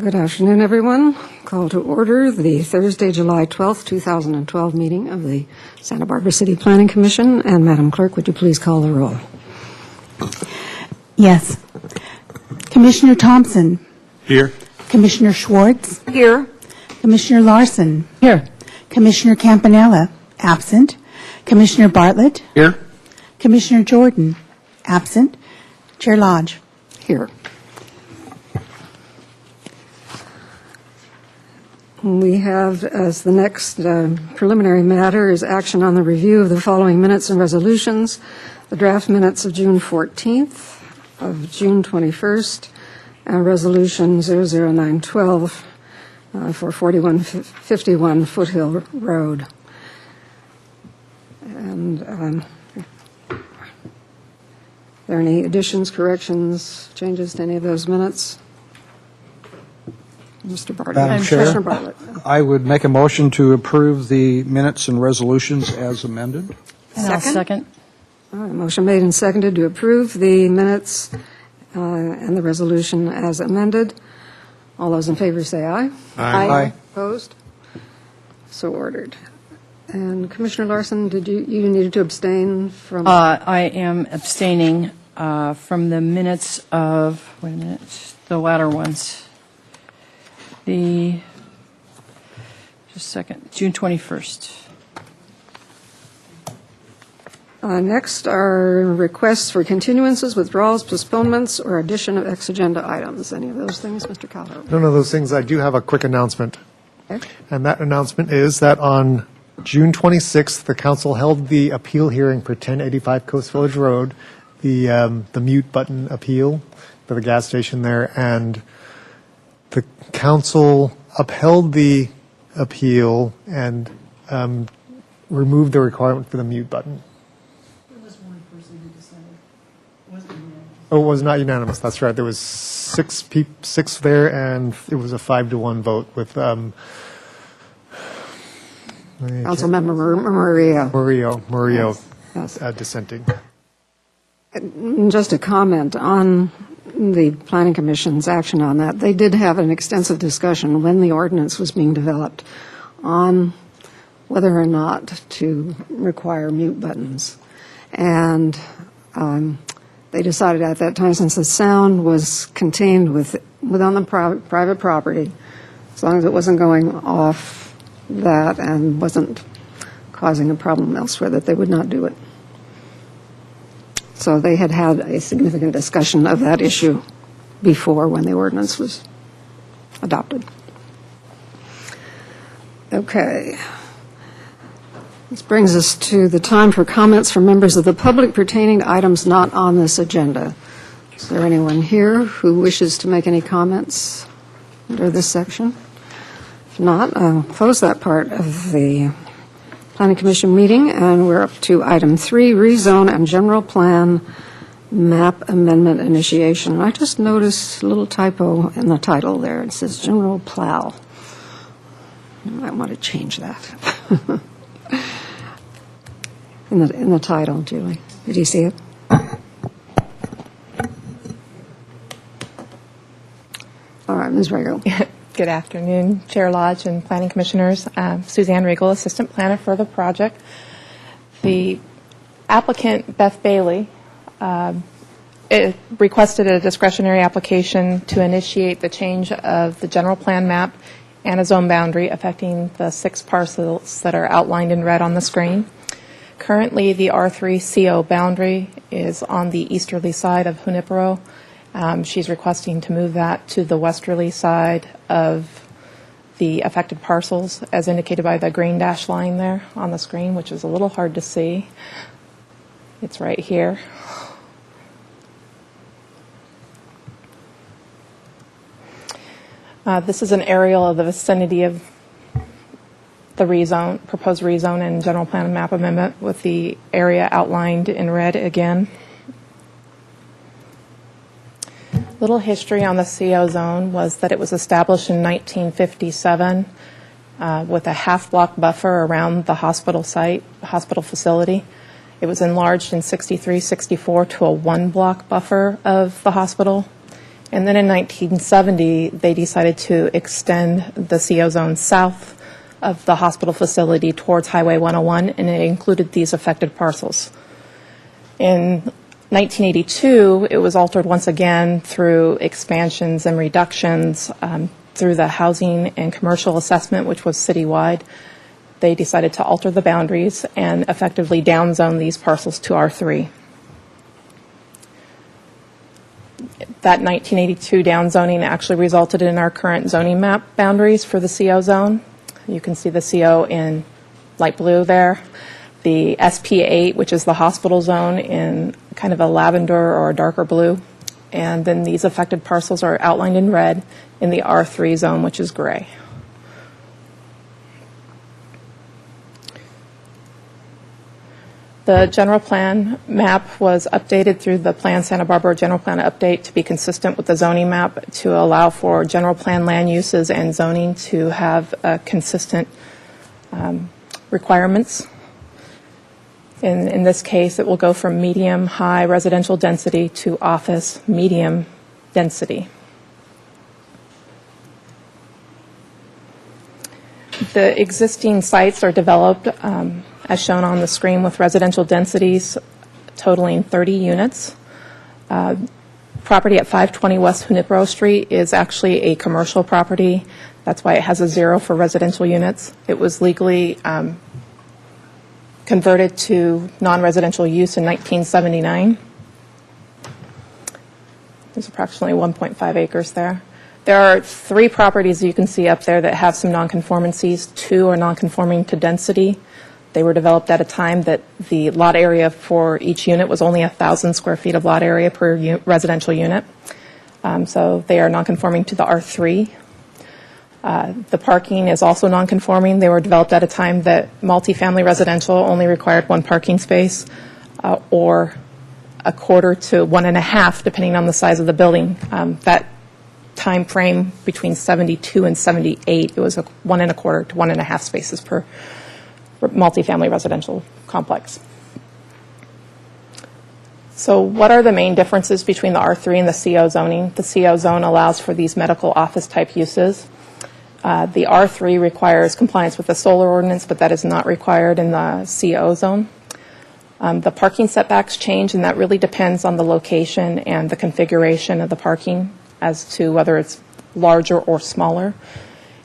Good afternoon, everyone. Call to order the Thursday, July 12th, 2012 meeting of the Santa Barbara City Planning Commission. And Madam Clerk, would you please call the roll? Yes. Commissioner Thompson. Here. Commissioner Schwartz. Here. Commissioner Larson. Here. Commissioner Campanella. Absent. Commissioner Bartlett. Here. Commissioner Jordan. Absent. Chair Lodge. Here. We have, as the next preliminary matter, is action on the review of the following minutes and resolutions. The draft minutes of June 14th, of June 21st, and Resolution 00912 for 4151 Foothill Road. And are there any additions, corrections, changes to any of those minutes? Mr. Bartlett. Madam Chair, Commissioner Bartlett. I would make a motion to approve the minutes and resolutions as amended. And I'll second. All right, motion made and seconded to approve the minutes and the resolution as amended. All those in favor say aye. Aye. Opposed? So ordered. And Commissioner Larson, did you needed to abstain from? I am abstaining from the minutes of, wait a minute, the latter ones. Just a second, June 21st. Next are requests for continuances, withdrawals, postponements, or addition of ex-agenda items. Any of those things, Mr. Calhoun? None of those things. I do have a quick announcement. Okay. And that announcement is that on June 26th, the council held the appeal hearing for 1085 Coast Village Road, the mute button appeal for the gas station there, and the council upheld the appeal and removed the requirement for the mute button. There was one person who dissented. It wasn't unanimous. Oh, it was not unanimous. That's right. There was six there, and it was a 5-1 vote with Councilmember Murillo Yes. dissenting. Just a comment on the Planning Commission's action on that. They did have an extensive discussion when the ordinance was being developed on whether or not to require mute buttons. And they decided at that time, since the sound was contained within the private property, as long as it wasn't going off that and wasn't causing a problem elsewhere, that they would not do it. So they had a significant discussion of that issue before when the ordinance was adopted. Okay. This brings us to the time for comments from members of the public pertaining to items not on this agenda. Is there anyone here who wishes to make any comments under this section? If not, I'll close that part of the Planning Commission meeting, and we're up to item 3, rezone and general plan map amendment initiation. I just noticed a little typo in the title there. It says general plow. You might want to change that. in the title, Julie. Did you see it? All right, Ms. Regal. Good afternoon, Chair Lodge and Planning Commissioners. Suzanne Regal, Assistant Planner for the project. The applicant, Beth Bailey, requested a discretionary application to initiate the change of the general plan map and a zone boundary affecting the 6 parcels that are outlined in red on the screen. Currently, the R3 CO boundary is on the easterly side of Junipero. She's requesting to move that to the westerly side of the affected parcels, as indicated by the green dash line there on the screen, which is a little hard to see. It's right here. This is an aerial of the vicinity of the proposed rezone and general plan and map amendment with the area outlined in red again. Little history on the CO zone was that it was established in 1957 with a half-block buffer around the hospital facility. It was enlarged in 63-64 to a one-block buffer of the hospital. And then in 1970, they decided to extend the CO zone south of the hospital facility towards Highway 101, and it included these affected parcels. In 1982, it was altered once again through expansions and reductions through the housing and commercial assessment, which was citywide. They decided to alter the boundaries and effectively downzone these parcels to R3. That 1982 downzoning actually resulted in our current zoning map boundaries for the CO zone. You can see the CO in light blue there. The SP8, which is the hospital zone, in kind of a lavender or a darker blue. And then these affected parcels are outlined in red in the R3 zone, which is gray. The general plan map was updated through the Plan Santa Barbara General Plan Update to be consistent with the zoning map to allow for general plan land uses and zoning to have consistent requirements. In this case, it will go from medium-high residential density to office medium density. The existing sites are developed as shown on the screen with residential densities totaling 30 units. Property at 520 West Junipero Street is actually a commercial property. That's why it has a 0 for residential units. It was legally converted to non-residential use in 1979. There's approximately 1.5 acres there. There are 3 properties you can see up there that have some nonconformancies. 2 are nonconforming to density. They were developed at a time that the lot area for each unit was only 1,000 square feet of lot area per residential unit. So they are nonconforming to the R3. The parking is also nonconforming. They were developed at a time that multifamily residential only required 1 parking space or a quarter to 1.5, depending on the size of the building. That time frame between 72 and 78, it was 1.25 to 1.5 spaces per multifamily residential complex. So what are the main differences between the R3 and the CO zoning? The CO zone allows for these medical office type uses. The R3 requires compliance with the solar ordinance, but that is not required in the CO zone. The parking setbacks change, and that really depends on the location and the configuration of the parking as to whether it's larger or smaller.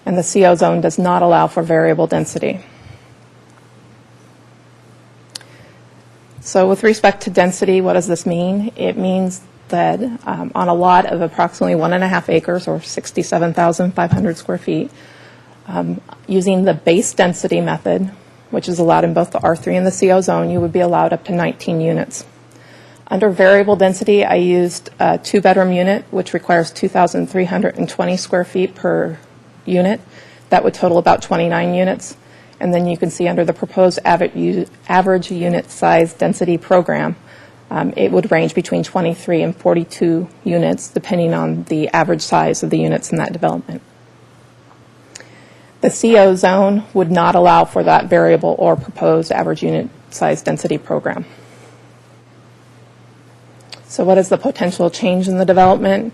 And the CO zone does not allow for variable density. So with respect to density, what does this mean? It means that on a lot of approximately 1.5 acres or 67,500 square feet, using the base density method, which is allowed in both the R3 and the CO zone, you would be allowed up to 19 units. Under variable density, I used a 2-bedroom unit, which requires 2,320 square feet per unit. That would total about 29 units. And then you can see under the proposed average unit size density program, it would range between 23 and 42 units, depending on the average size of the units in that development. The CO zone would not allow for that variable or proposed average unit size density program. So what is the potential change in the development?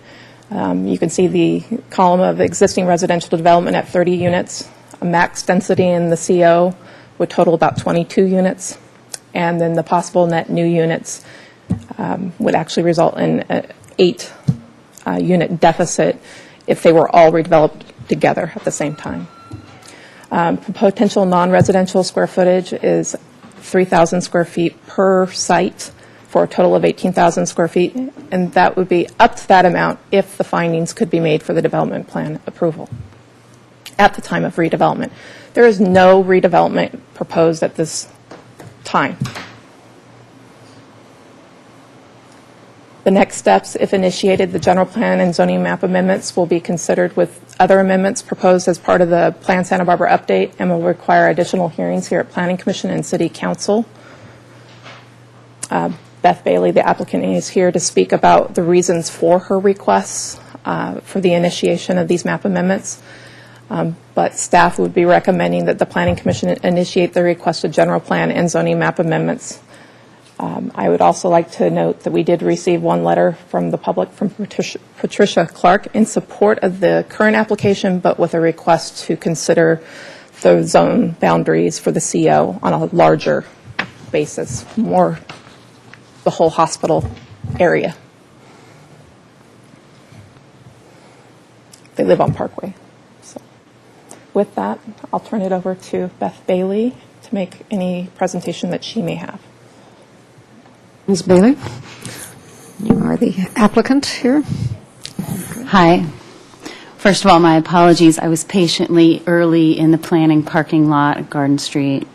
You can see the column of existing residential development at 30 units. A max density in the CO would total about 22 units. And then the possible net new units would actually result in an 8-unit deficit if they were all redeveloped together at the same time. Potential non-residential square footage is 3,000 square feet per site for a total of 18,000 square feet, and that would be up to that amount if the findings could be made for the development plan approval at the time of redevelopment. There is no redevelopment proposed at this time. The next steps, if initiated, the general plan and zoning map amendments will be considered with other amendments proposed as part of the Plan Santa Barbara update and will require additional hearings here at Planning Commission and City Council. Beth Bailey, the applicant, is here to speak about the reasons for her requests for the initiation of these map amendments. But staff would be recommending that the Planning Commission initiate the requested general plan and zoning map amendments. I would also like to note that we did receive one letter from the public from Patricia Clark in support of the current application, but with a request to consider the zone boundaries for the CO on a larger basis, more the whole hospital area. They live on Parkway. So with that, I'll turn it over to Beth Bailey to make any presentation that she may have. Ms. Bailey, you are the applicant here. Hi. First of all, my apologies. I was patiently early in the planning parking lot at Garden Street,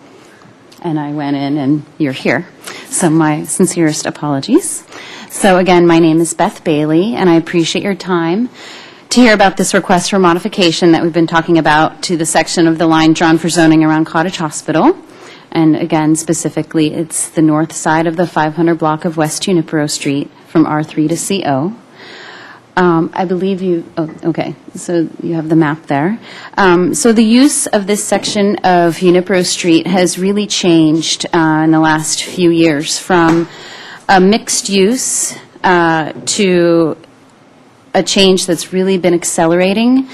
and I went in, and you're here. So my sincerest apologies. So again, my name is Beth Bailey, and I appreciate your time to hear about this request for modification that we've been talking about to the section of the line drawn for zoning around Cottage Hospital. And again, specifically, it's the north side of the 500 block of West Junipero Street from R3 to CO. I believe you, okay, so you have the map there. So the use of this section of Junipero Street has really changed in the last few years from a mixed use to a change that's really been accelerating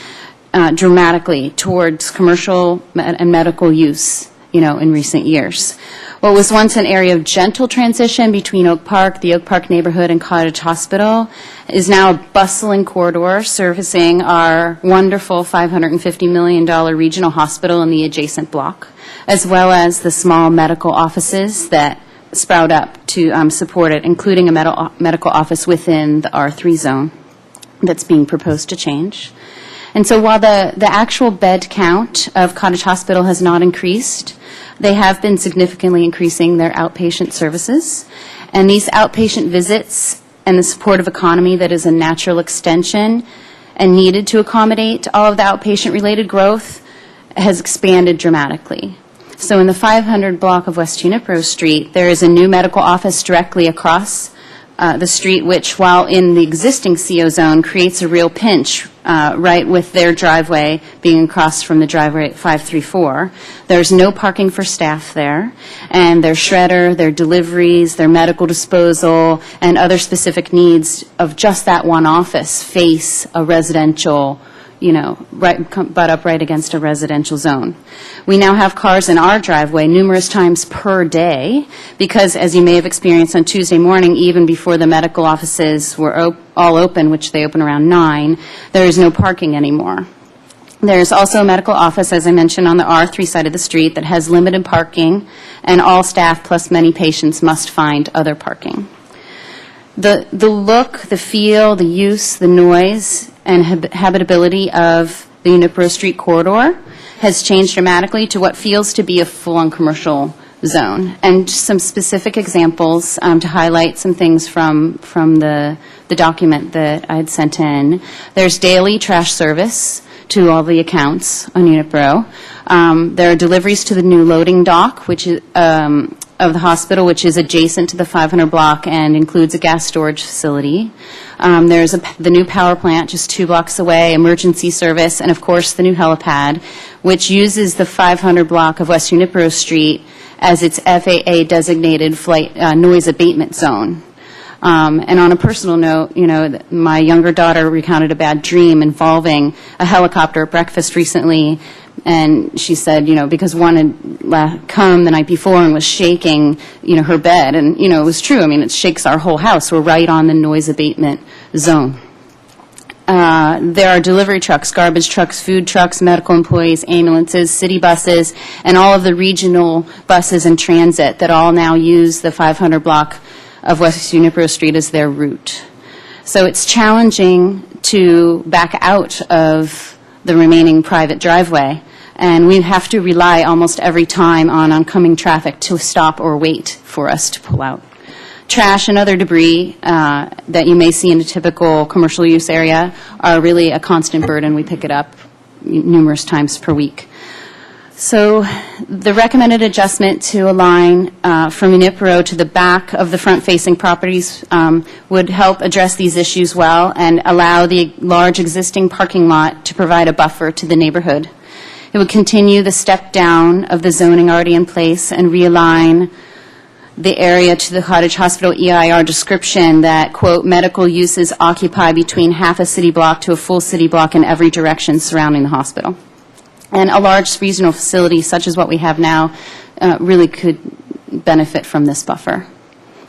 dramatically towards commercial and medical use, in recent years. What was once an area of gentle transition between Oak Park, the Oak Park neighborhood, and Cottage Hospital is now a bustling corridor servicing our wonderful $550 million regional hospital in the adjacent block, as well as the small medical offices that sprout up to support it, including a medical office within the R3 zone that's being proposed to change. And so while the actual bed count of Cottage Hospital has not increased, they have been significantly increasing their outpatient services. And these outpatient visits and the supportive economy that is a natural extension and needed to accommodate all of the outpatient-related growth has expanded dramatically. So in the 500 block of West Junipero Street, there is a new medical office directly across the street, which, while in the existing CO zone, creates a real pinch right with their driveway being across from the driveway at 534. There's no parking for staff there, and their shredder, their deliveries, their medical disposal, and other specific needs of just that one office face a residential, butt up right against a residential zone. We now have cars in our driveway numerous times per day because, as you may have experienced on Tuesday morning, even before the medical offices were all open, which they open around 9, there is no parking anymore. There's also a medical office, as I mentioned, on the R3 side of the street that has limited parking, and all staff plus many patients must find other parking. The look, the feel, the use, the noise, and habitability of the Junipero Street corridor has changed dramatically to what feels to be a full-on commercial zone. And just some specific examples to highlight some things from the document that I had sent in. There's daily trash service to all the accounts on Unipro. There are deliveries to the new loading dock, which is of the hospital, which is adjacent to the 500 block and includes a gas storage facility. There's the new power plant just 2 blocks away, emergency service, and of course the new helipad, which uses the 500 block of West Unipro Street as its FAA designated flight noise abatement zone. And on a personal note, my younger daughter recounted a bad dream involving a helicopter at breakfast recently, and she said, because one had come the night before and was shaking, her bed, and, it was true. I mean, it shakes our whole house. We're right on the noise abatement zone. There are delivery trucks, garbage trucks, food trucks, medical employees, ambulances, city buses, and all of the regional buses and transit that all now use the 500 block of West Unipro Street as their route. So it's challenging to back out of the remaining private driveway, and we have to rely almost every time on oncoming traffic to stop or wait for us to pull out. Trash and other debris that you may see in a typical commercial use area are really a constant burden. We pick it up numerous times per week. So the recommended adjustment to align from Unipro to the back of the front-facing properties would help address these issues well and allow the large existing parking lot to provide a buffer to the neighborhood. It would continue the step down of the zoning already in place and realign the area to the Cottage Hospital EIR description that, quote, medical uses occupy between half a city block to a full city block in every direction surrounding the hospital. And a large regional facility such as what we have now really could benefit from this buffer.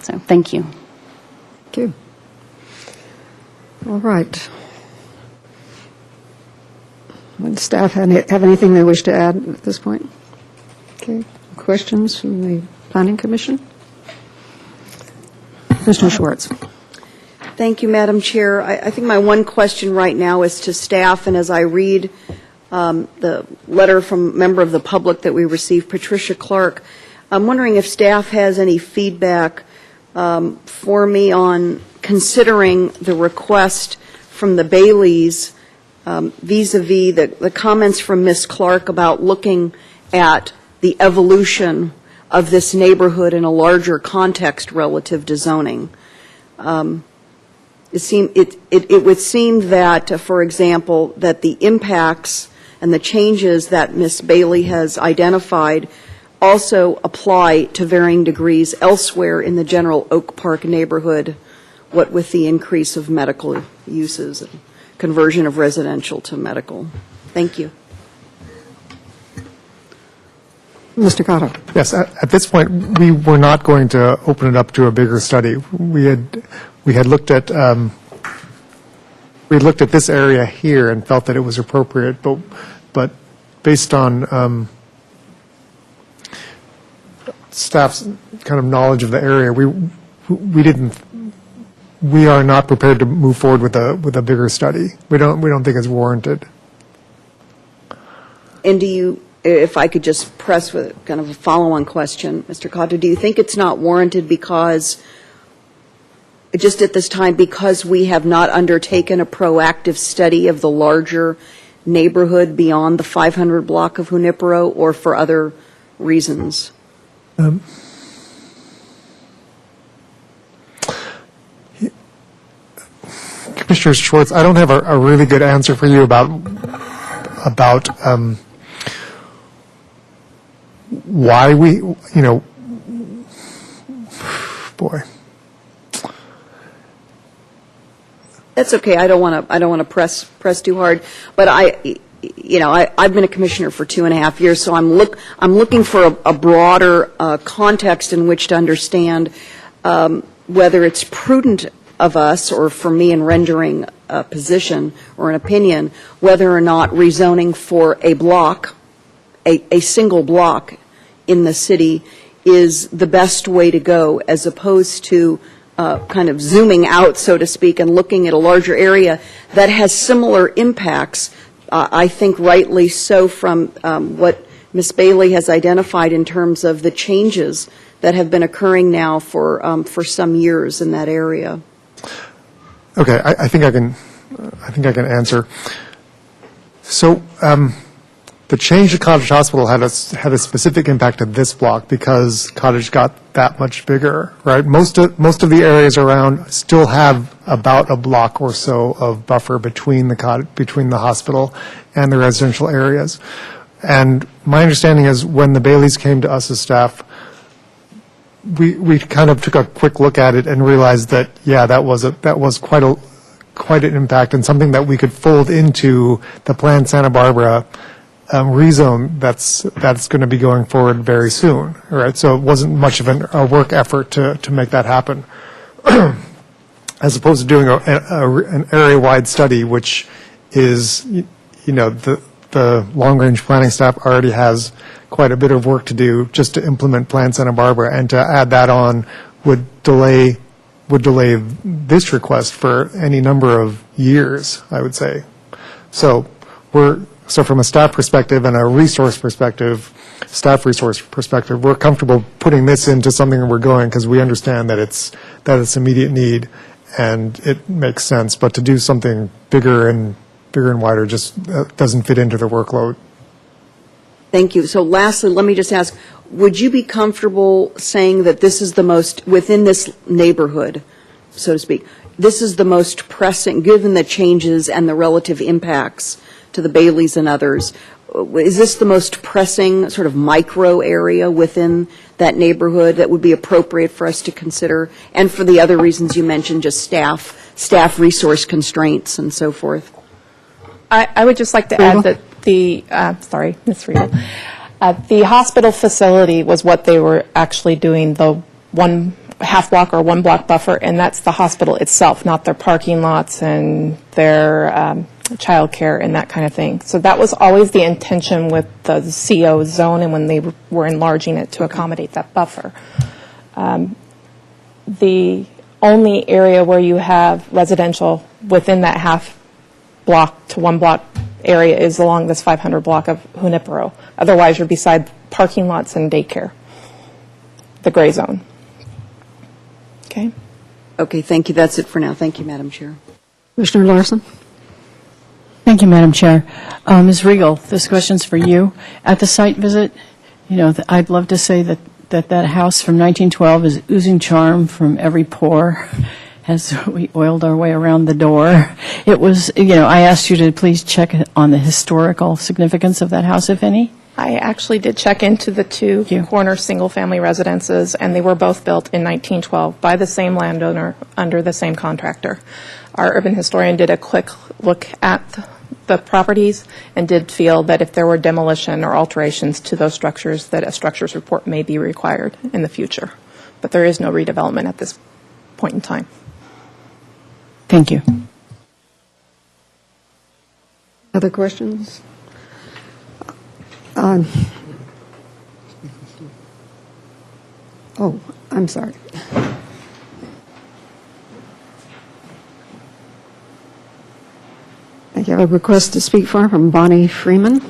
So thank you. Thank you. All right. Would staff have anything they wish to add at this point? Okay. Questions from the Planning Commission? Commissioner Schwartz. Thank you, Madam Chair. I think my one question right now is to staff, and as I read the letter from a member of the public that we received, Patricia Clark, I'm wondering if staff has any feedback for me on considering the request from the Baileys vis-a-vis the comments from Ms. Clark about looking at the evolution of this neighborhood in a larger context relative to zoning. It would seem that, for example, that the impacts and the changes that Ms. Bailey has identified also apply to varying degrees elsewhere in the general Oak Park neighborhood, what with the increase of medical uses and conversion of residential to medical. Thank you. Mr. Cotto. Yes, at this point, we were not going to open it up to a bigger study. We had looked at this area here and felt that it was appropriate, but based on staff's kind of knowledge of the area, we are not prepared to move forward with a bigger study. We don't think it's warranted. And do you, if I could just press with kind of a follow-on question, Mr. Cotto, do you think it's not warranted because, just at this time, because we have not undertaken a proactive study of the larger neighborhood beyond the 500 block of Junipero, or for other reasons? Commissioner Schwartz, I don't have a really good answer for you about why we, boy. That's okay. I don't want to press too hard, but I've been a commissioner for 2.5 years, so I'm looking for a broader context in which to understand whether it's prudent of us, or for me in rendering a position or an opinion, whether or not rezoning for a block, a single block in the city, is the best way to go, as opposed to kind of zooming out, so to speak, and looking at a larger area that has similar impacts I think rightly so from what Ms. Bailey has identified in terms of the changes that have been occurring now for some years in that area. Okay, I think I can answer. So the change to Cottage Hospital had a specific impact at this block because Cottage got that much bigger, right? Most of the areas around still have about a block or so of buffer between the hospital and the residential areas. And my understanding is when the Baileys came to us as staff, we kind of took a quick look at it and realized that, yeah, that was quite an impact and something that we could fold into the planned Santa Barbara rezone that's going to be going forward very soon, right? So it wasn't much of a work effort to make that happen, as opposed to doing an area-wide study, which is, the long-range planning staff already has quite a bit of work to do just to implement Plan Santa Barbara, and to add that on would delay this request for any number of years, I would say. So from a staff perspective and a staff resource perspective, we're comfortable putting this into something that we're going because we understand that it's immediate need and it makes sense. But to do something bigger and wider just doesn't fit into the workload. Thank you. So lastly, let me just ask, would you be comfortable saying that this is the most, within this neighborhood, so to speak, this is the most pressing, given the changes and the relative impacts to the Baileys and others, is this the most pressing sort of micro area within that neighborhood that would be appropriate for us to consider? And for the other reasons you mentioned, just staff resource constraints and so forth? I would just like to add that sorry, Ms. Friedel. The hospital facility was what they were actually doing, the half block or 1 block buffer, and that's the hospital itself, not their parking lots and their child care and that kind of thing. So that was always the intention with the CO zone and when they were enlarging it to accommodate that buffer. The only area where you have residential within that half block to 1 block area is along this 500 block of Junipero. Otherwise, you're beside parking lots and daycare, the gray zone. Okay? Okay, thank you. That's it for now. Thank you, Madam Chair. Commissioner Larson? Thank you, Madam Chair. Ms. Riegel, this question's for you. At the site visit, I'd love to say that house from 1912 is oozing charm from every pore as we oiled our way around the door. It was, I asked you to please check on the historical significance of that house, if any. I actually did check into the two corner single-family residences, and they were both built in 1912 by the same landowner under the same contractor. Our urban historian did a quick look at the properties and did feel that if there were demolition or alterations to those structures, that a structures report may be required in the future. But there is no redevelopment at this point in time. Thank you. Other questions? Oh, I'm sorry. I have a request to speak from Bonnie Freeman.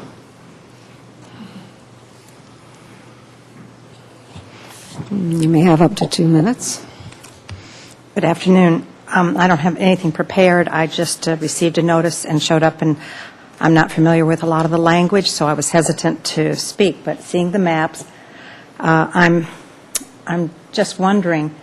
You may have up to 2 minutes. Good afternoon. I don't have anything prepared. I just received a notice and showed up, and I'm not familiar with a lot of the language, so I was hesitant to speak. But seeing the maps, I'm just wondering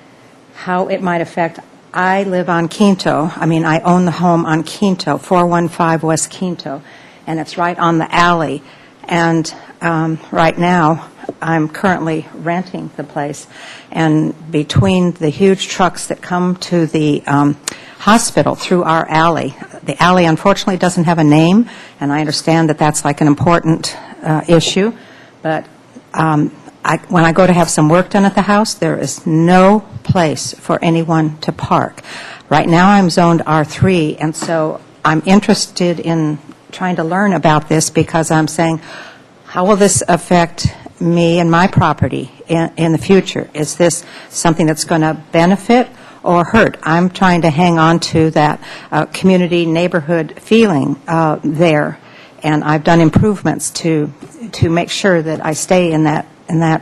how it might affect. I live on Quinto. I own the home on Quinto, 415 West Quinto, and it's right on the alley. And right now, I'm currently renting the place. And between the huge trucks that come to the hospital through our alley, the alley unfortunately doesn't have a name, and I understand that that's like an important issue. But when I go to have some work done at the house, there is no place for anyone to park. Right now I'm zoned R3, and so I'm interested in trying to learn about this because I'm saying, how will this affect me and my property in the future? Is this something that's going to benefit or hurt? I'm trying to hang on to that community neighborhood feeling there. and I've done improvements to make sure that I stay in that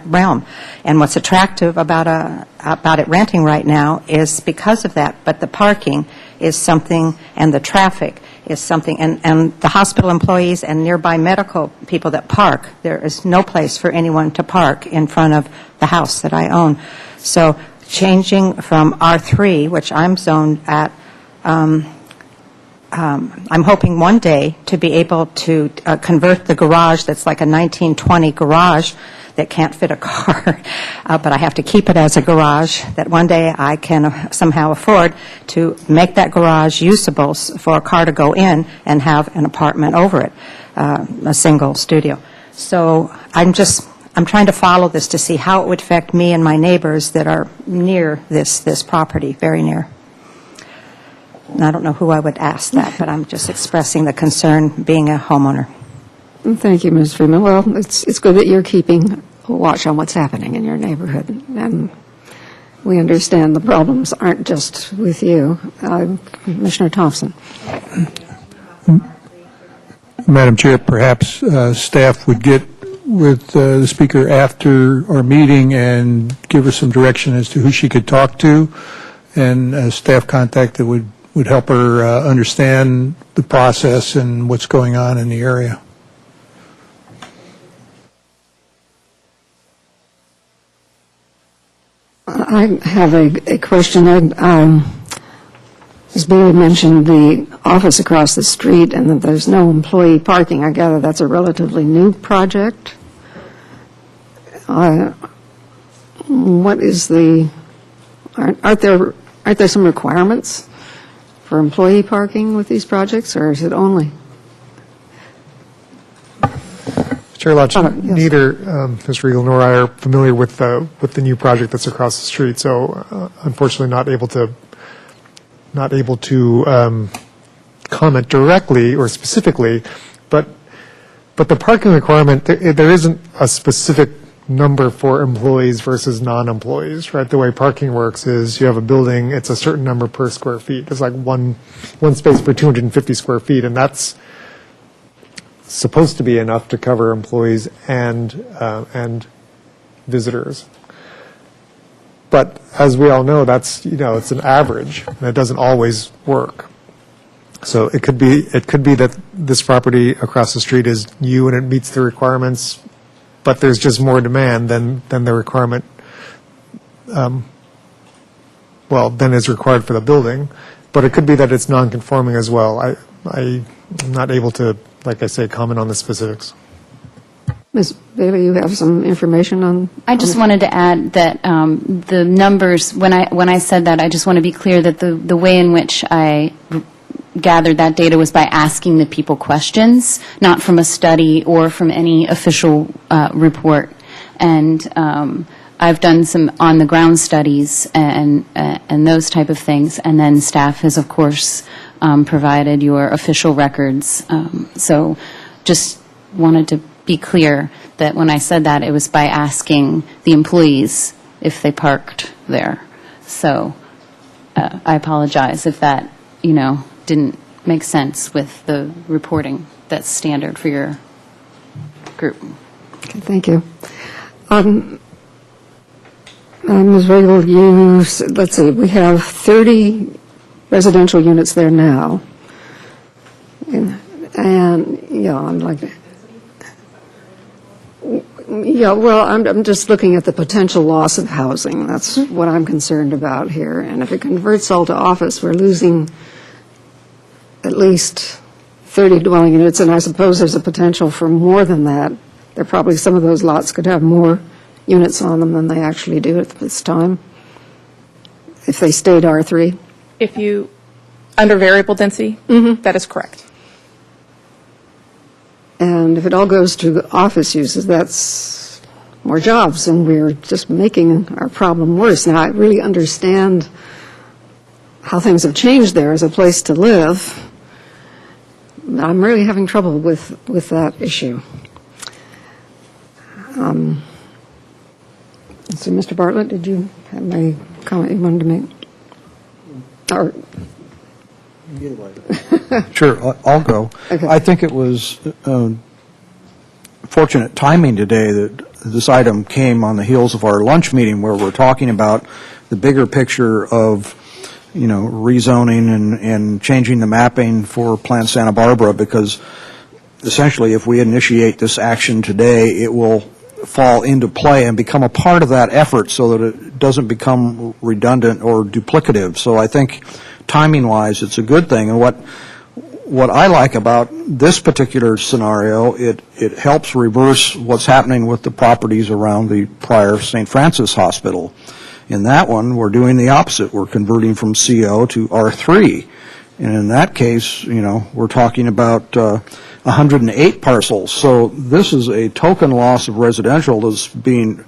realm. And what's attractive about it renting right now is because of that. But the parking is something, and the traffic is something, and the hospital employees and nearby medical people that park, there is no place for anyone to park in front of the house that I own. So changing from R3, which I'm zoned at, I'm hoping one day to be able to convert the garage that's like a 1920 garage that can't fit a car, but I have to keep it as a garage, that one day I can somehow afford to make that garage usable for a car to go in and have an apartment over it, a single studio. So I'm trying to follow this to see how it would affect me and my neighbors that are near this property, very near. And I don't know who I would ask that, but I'm just expressing the concern being a homeowner. Thank you, Ms. Freeman. Well, it's good that you're keeping a watch on what's happening in your neighborhood, and we understand the problems aren't just with you. Commissioner Thompson. Madam Chair, perhaps staff would get with the speaker after our meeting and give her some direction as to who she could talk to, and a staff contact that would help her understand the process and what's going on in the area. I have a question. Ms. Bailey mentioned the office across the street and that there's no employee parking. I gather that's a relatively new project. What is aren't there some requirements for employee parking with these projects, or is it only? Chair Lodge, Yes. neither Mr. Regal nor I are familiar with the new project that's across the street, so unfortunately not able to comment directly or specifically, but the parking requirement, there isn't a specific number for employees versus non-employees, right? The way parking works is you have a building, it's a certain number per square feet. It's like one space per 250 square feet, and that's supposed to be enough to cover employees and visitors. But as we all know, that's, it's an average, and it doesn't always work. So it could be that this property across the street is new and it meets the requirements, but there's just more demand than the requirement, than is required for the building. But it could be that it's non-conforming as well. I'm not able to, like I say, comment on the specifics. Ms. Bailey, you have some information on? I just wanted to add that the numbers, when I said that, I just want to be clear that the way in which I gathered that data was by asking the people questions, not from a study or from any official report. And I've done some on-the-ground studies and those type of things, and then staff has, of course, provided your official records. So just wanted to be clear that when I said that, it was by asking the employees if they parked there. So I apologize if that, didn't make sense with the reporting that's standard for your group. Okay, thank you. Ms. Regal, let's see, we have 30 residential units there now. I'm just looking at the potential loss of housing. That's what I'm concerned about here. And if it converts all to office, we're losing at least 30 dwelling units, and I suppose there's a potential for more than that. There probably, some of those lots could have more units on them than they actually do at this time, if they stayed R3. If you, under variable density, that is correct. And if it all goes to office uses, that's more jobs, and we're just making our problem worse. Now, I really understand how things have changed there as a place to live. I'm really having trouble with that issue. So, Mr. Bartlett, did you have a comment you wanted to make? Or Sure, I'll go. Okay. I think it was fortunate timing today that this item came on the heels of our lunch meeting where we're talking about the bigger picture of, rezoning and changing the mapping for Plant Santa Barbara, because essentially if we initiate this action today, it will fall into play and become a part of that effort so that it doesn't become redundant or duplicative. So I think timing-wise, it's a good thing. And what I like about this particular scenario, it helps reverse what's happening with the properties around the prior St. Francis Hospital. In that one, we're doing the opposite. We're converting from CO to R3. And in that case, we're talking about 108 parcels. So this is a token loss of residential that's being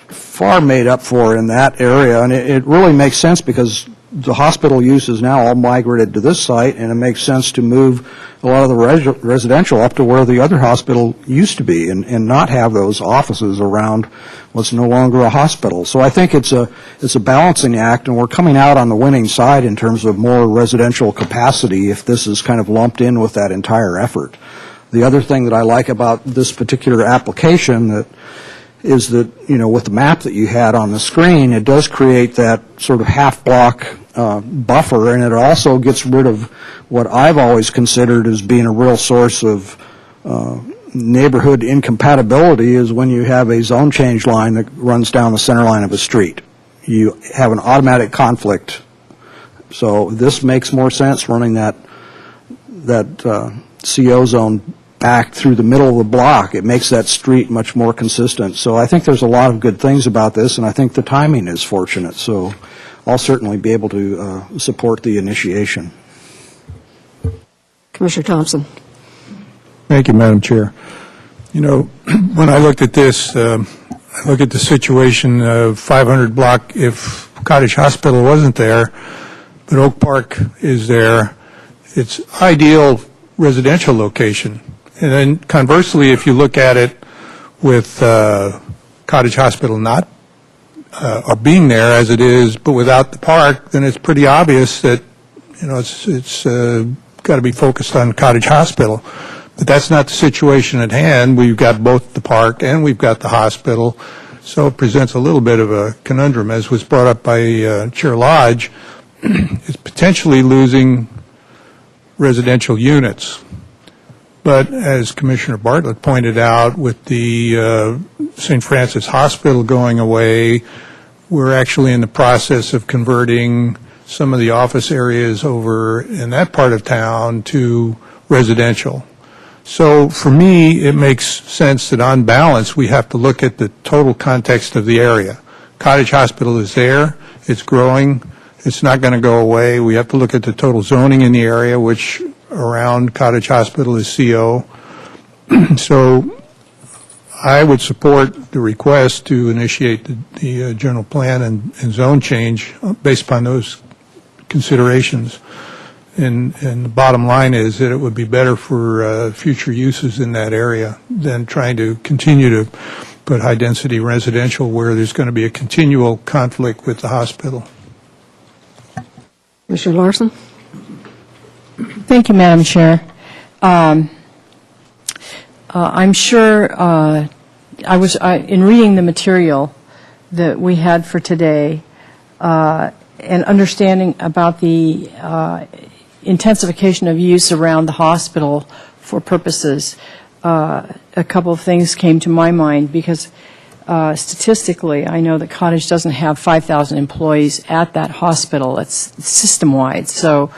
far made up for in that area. And it really makes sense because the hospital use is now all migrated to this site, and it makes sense to move a lot of the residential up to where the other hospital used to be and not have those offices around what's no longer a hospital. So I think it's a balancing act, and we're coming out on the winning side in terms of more residential capacity if this is kind of lumped in with that entire effort. The other thing that I like about this particular application is that, with the map that you had on the screen, it does create that sort of half-block buffer, and it also gets rid of what I've always considered as being a real source of neighborhood incompatibility is when you have a zone change line that runs down the center line of a street. You have an automatic conflict. So this makes more sense running that CO zone back through the middle of the block. It makes that street much more consistent. So I think there's a lot of good things about this, and I think the timing is fortunate. So I'll certainly be able to support the initiation. Commissioner Thompson. Thank you, Madam Chair. When I looked at this, I look at the situation of 500 block, if Cottage Hospital wasn't there, but Oak Park is there, it's ideal residential location. And then conversely, if you look at it with Cottage Hospital not or being there as it is, but without the park, then it's pretty obvious that it's got to be focused on Cottage Hospital. But that's not the situation at hand. We've got both the park and we've got the hospital, so it presents a little bit of a conundrum, as was brought up by Chair Lodge. It's potentially losing residential units. But as Commissioner Bartlett pointed out, with the St. Francis Hospital going away, we're actually in the process of converting some of the office areas over in that part of town to residential. So for me, it makes sense that on balance, we have to look at the total context of the area. Cottage Hospital is there. It's growing. It's not going to go away. We have to look at the total zoning in the area, which around Cottage Hospital is CO. So I would support the request to initiate the general plan and zone change based upon those considerations. And the bottom line is that it would be better for future uses in that area than trying to continue to put high-density residential where there's going to be a continual conflict with the hospital. Commissioner Larson. Thank you, Madam Chair. I'm sure in reading the material that we had for today and understanding about the intensification of use around the hospital for purposes, a couple of things came to my mind because statistically, I know that Cottage doesn't have 5,000 employees at that hospital. It's system-wide. So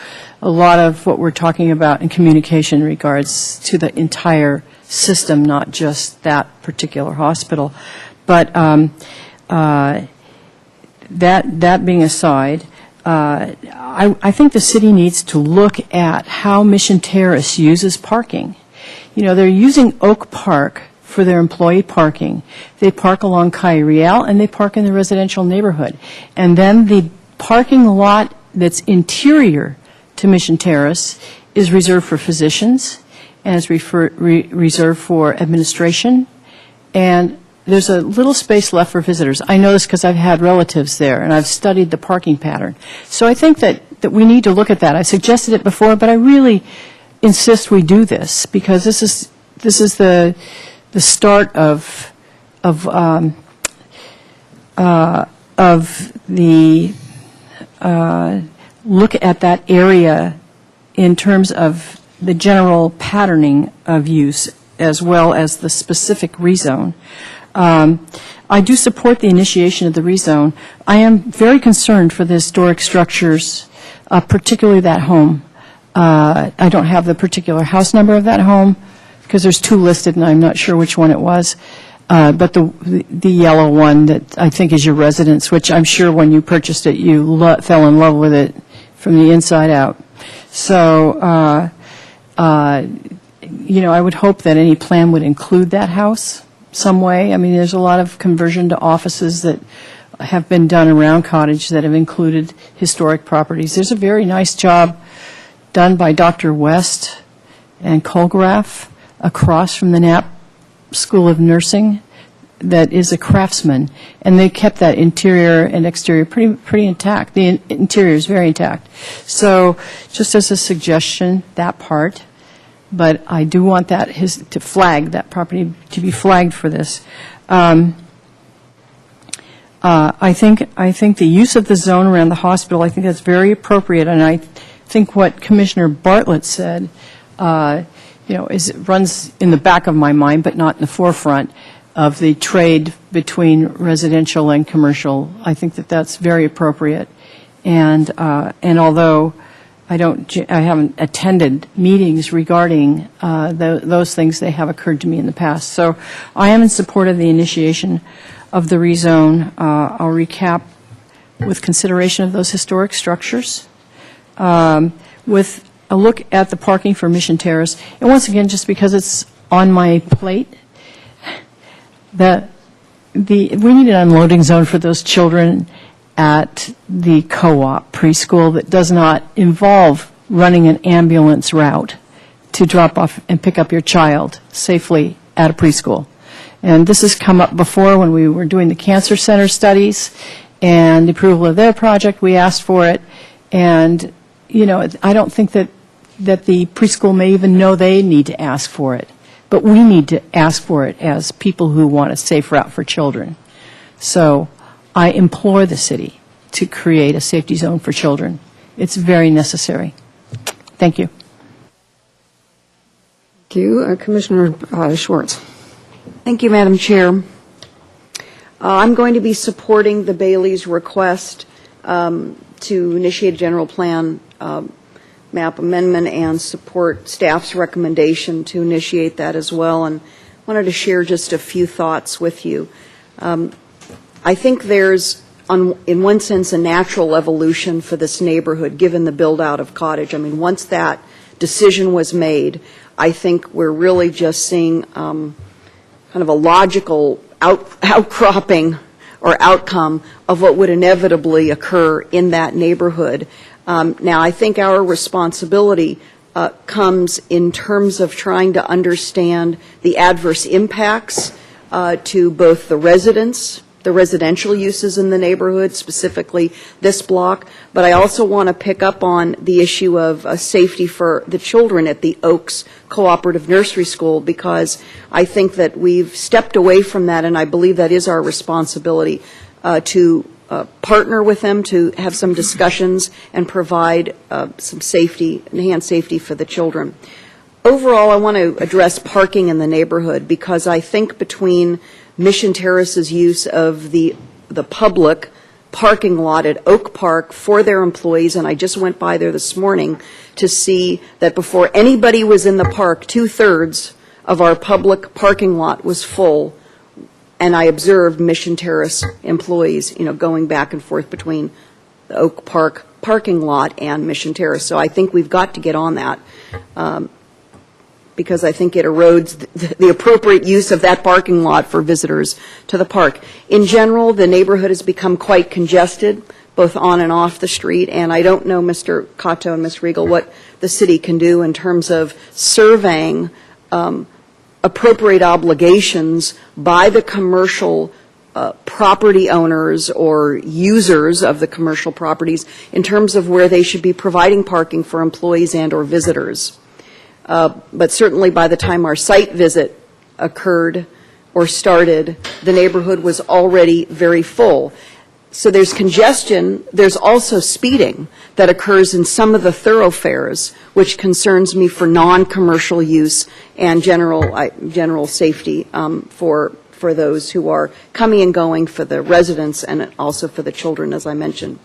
a lot of what we're talking about in communication regards to the entire system, not just that particular hospital. But that being aside, I think the city needs to look at how Mission Terrace uses parking. They're using Oak Park for their employee parking. They park along Calle Real, and they park in the residential neighborhood. And then the parking lot that's interior to Mission Terrace is reserved for physicians, and is reserved for administration, and there's a little space left for visitors. I know this because I've had relatives there, and I've studied the parking pattern. So I think that we need to look at that. I suggested it before, but I really insist we do this, because this is the start of the look at that area in terms of the general patterning of use as well as the specific rezone. I do support the initiation of the rezone. I am very concerned for the historic structures, particularly that home. I don't have the particular house number of that home because there's two listed and I'm not sure which one it was. But the yellow one that I think is your residence, which I'm sure when you purchased it, you fell in love with it from the inside out. So, I would hope that any plan would include that house some way. I mean, there's a lot of conversion to offices that have been done around Cottage that have included historic properties. There's a very nice job done by Dr. West and Colgraf across from the Knapp School of Nursing that is a craftsman, and they kept that interior and exterior pretty intact. The interior is very intact. So just as a suggestion, that part, but I do want that to flag, that property to be flagged for this. I think the use of the zone around the hospital, I think that's very appropriate, and I think what Commissioner Bartlett said, runs in the back of my mind, but not in the forefront of the trade between residential and commercial. I think that that's very appropriate, and although I haven't attended meetings regarding those things, they have occurred to me in the past. So I am in support of the initiation of the rezone. I'll recap with consideration of those historic structures, with a look at the parking for Mission Terrace. And once again, just because it's on my plate, we need an unloading zone for those children at the co-op preschool that does not involve running an ambulance route to drop off and pick up your child safely at a preschool. And this has come up before when we were doing the Cancer Center studies and the approval of their project. We asked for it, and I don't think that the preschool may even know they need to ask for it, but we need to ask for it as people who want a safe route for children. So I implore the city to create a safety zone for children. It's very necessary. Thank you. Thank you. Commissioner Schwartz. Thank you, Madam Chair. I'm going to be supporting the Bailey's request to initiate a general plan map amendment and support staff's recommendation to initiate that as well, and wanted to share just a few thoughts with you. I think there's, in one sense, a natural evolution for this neighborhood, given the build-out of Cottage. I mean, once that decision was made, I think we're really just seeing kind of a logical outcropping or outcome of what would inevitably occur in that neighborhood. Now, I think our responsibility comes in terms of trying to understand the adverse impacts to both the residents, the residential uses in the neighborhood, specifically this block, but I also want to pick up on the issue of safety for the children at the Oaks Cooperative Nursery School, because I think that we've stepped away from that, and I believe that is our responsibility to partner with them to have some discussions and provide some safety, enhanced safety for the children. Overall, I want to address parking in the neighborhood, because I think between Mission Terrace's use of the public parking lot at Oak Park for their employees, and I just went by there this morning to see that before anybody was in the park, 2/3 of our public parking lot was full, and I observed Mission Terrace employees, going back and forth between the Oak Park parking lot and Mission Terrace. So I think we've got to get on that, because I think it erodes the appropriate use of that parking lot for visitors to the park. In general, the neighborhood has become quite congested, both on and off the street, and I don't know, Mr. Cotto and Ms. Riegel, what the city can do in terms of surveying appropriate obligations by the commercial property owners or users of the commercial properties in terms of where they should be providing parking for employees and or visitors. But certainly by the time our site visit occurred or started, the neighborhood was already very full. So there's congestion. There's also speeding that occurs in some of the thoroughfares, which concerns me for non-commercial use and general safety for those who are coming and going, for the residents and also for the children, as I mentioned.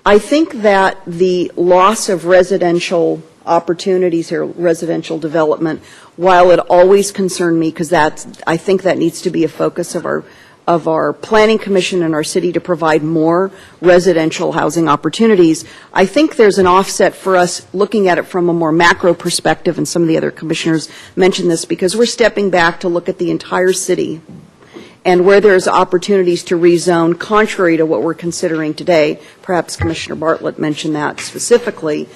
I think that the loss of residential opportunities here, residential development, while it always concerned me, because I think that needs to be a focus of our Planning Commission and our city to provide more residential housing opportunities, I think there's an offset for us looking at it from a more macro perspective, and some of the other commissioners mentioned this, because we're stepping back to look at the entire city and where there's opportunities to rezone contrary to what we're considering today. Perhaps Commissioner Bartlett mentioned that specifically.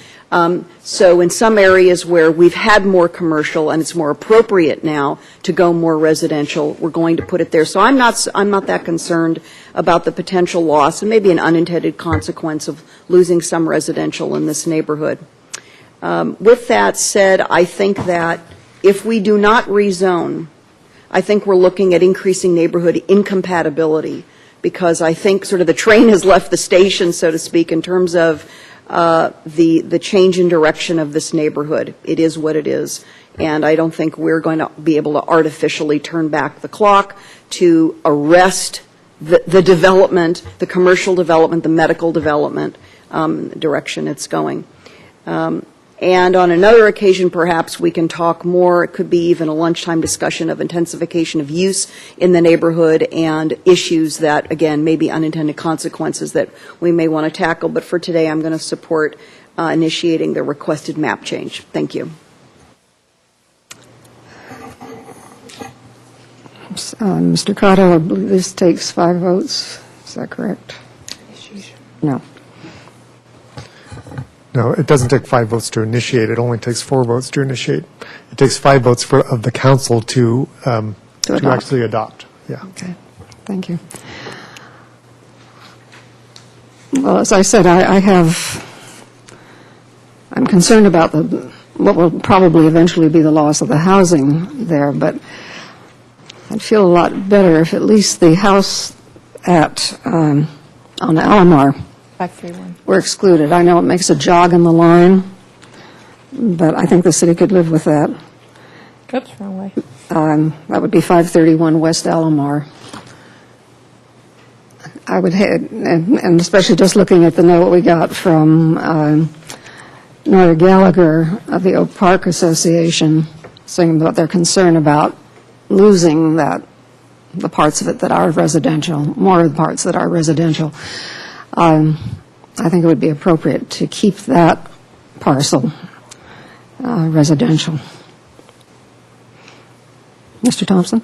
So in some areas where we've had more commercial and it's more appropriate now to go more residential, we're going to put it there. So I'm not that concerned about the potential loss and maybe an unintended consequence of losing some residential in this neighborhood. With that said, I think that if we do not rezone, I think we're looking at increasing neighborhood incompatibility, because I think sort of the train has left the station, so to speak, in terms of the change in direction of this neighborhood. It is what it is, and I don't think we're going to be able to artificially turn back the clock to arrest the development, the commercial development, the medical development direction it's going. And on another occasion, perhaps we can talk more. It could be even a lunchtime discussion of intensification of use in the neighborhood and issues that, again, may be unintended consequences that we may want to tackle. But for today, I'm going to support initiating the requested map change. Thank you. Mr. Cotto, I believe this takes 5 votes. Is that correct? No. No, it doesn't take 5 votes to initiate. It only takes 4 votes to initiate. It takes 5 votes of the council to actually adopt. Yeah. Okay. Thank you. Well, as I said, I'm concerned about what will probably eventually be the loss of the housing there, but I'd feel a lot better if at least the house on Alomar 531. were excluded. I know it makes a jog in the line, but I think the city could live with that. Oops, wrong way. That would be 531 West Alomar. I would, and especially just looking at the note we got from Nora Gallagher of the Oak Park Association, saying about their concern about losing the parts of it that are residential, more of the parts that are residential. I think it would be appropriate to keep that parcel residential. Mr. Thompson?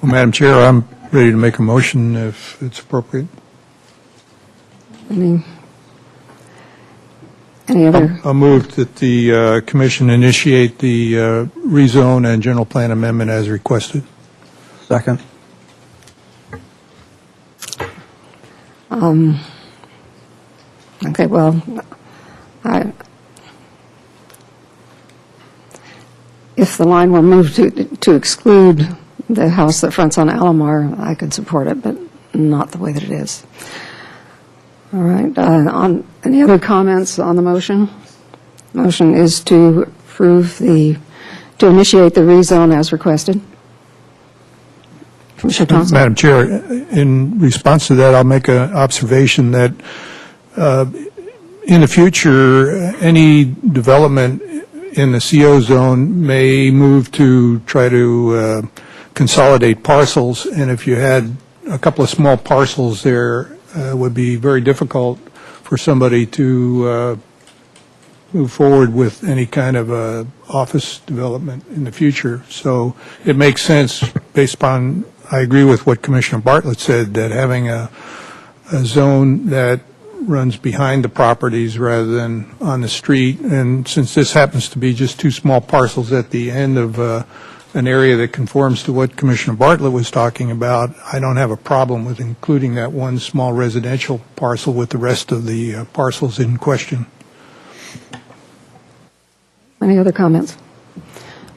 Well, Madam Chair, I'm ready to make a motion if it's appropriate. Any other? I'll move that the commission initiate the rezone and general plan amendment as requested. Second. Okay, well, if the line were moved to exclude the house that fronts on Alomar, I could support it, but not the way that it is. All right. On any other comments on the motion? Motion is to approve to initiate the rezone as requested. Commissioner Thompson? Madam Chair, in response to that, I'll make an observation that in the future, any development in the CO zone may move to try to consolidate parcels, and if you had a couple of small parcels there, it would be very difficult for somebody to move forward with any kind of office development in the future. So it makes sense based upon, I agree with what Commissioner Bartlett said, that having a zone that runs behind the properties rather than on the street. And since this happens to be just two small parcels at the end of an area that conforms to what Commissioner Bartlett was talking about, I don't have a problem with including that one small residential parcel with the rest of the parcels in question. Any other comments?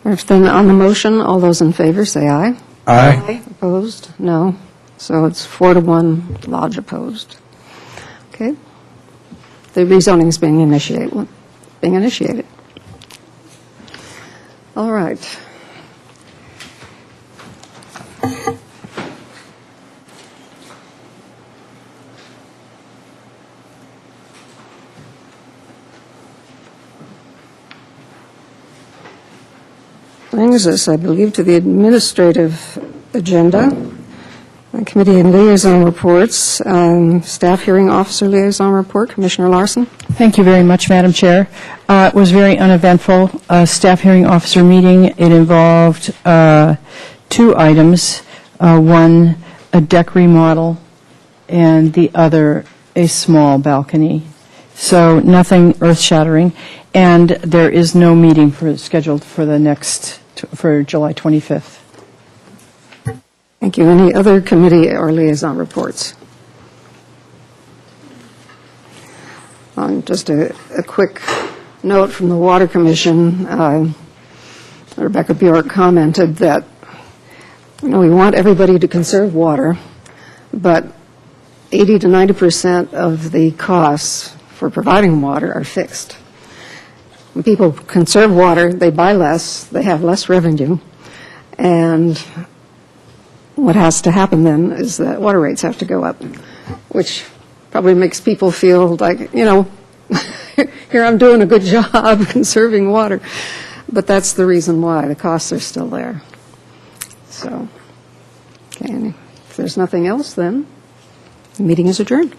If then, on the motion, all those in favor say aye. Aye. Opposed? No. So it's 4-1, Lodge opposed. Okay. The rezoning is being initiated. All right. Brings us, I believe, to the administrative agenda. Committee and liaison reports. Staff hearing officer liaison report. Commissioner Larson. Thank you very much, Madam Chair. It was very uneventful. Staff hearing officer meeting. It involved 2 items. One, a deck remodel, and the other, a small balcony. So nothing earth-shattering. And there is no meeting scheduled for for July 25th. Thank you. Any other committee or liaison reports? Just a quick note from the Water Commission. Rebecca Bjork commented that, we want everybody to conserve water, but 80 to 90% of the costs for providing water are fixed. When people conserve water, they buy less, they have less revenue, and what has to happen then is that water rates have to go up, which probably makes people feel like, here I'm doing a good job conserving water. But that's the reason why. The costs are still there. So, okay, and if there's nothing else, then the meeting is adjourned.